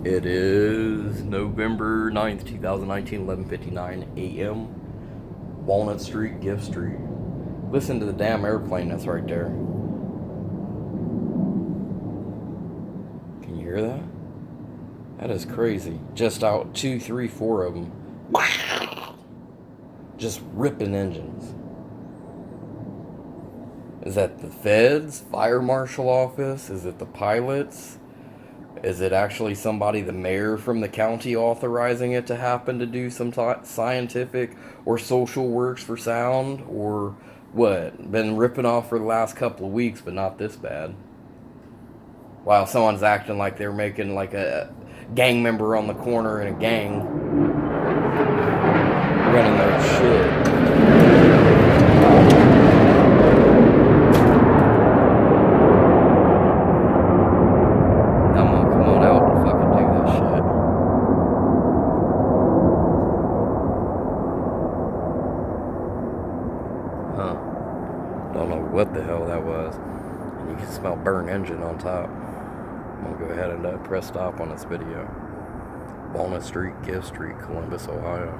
It is November 9th, 2019, 11:59 a.m. Walnut Street, Gift Street. Listen to the damn airplane that's right there. Can you hear that? That is crazy. Just out two, three, four of them. Just ripping engines. Is that the feds? Fire marshal office? Is it the pilots? Is it actually somebody, the mayor from the county, authorizing it to happen to do some scientific or social works for sound? Or what? Been ripping off for the last couple of weeks, but not this bad. While someone's acting like they're making like a gang member on the corner in a gang, running their shit. Come on out and fucking do this shit. Huh. Don't know what the hell that was. And you can smell burnt engine on top. I'm gonna go ahead and press stop on this video. Walnut Street, Gift Street, Columbus, Ohio.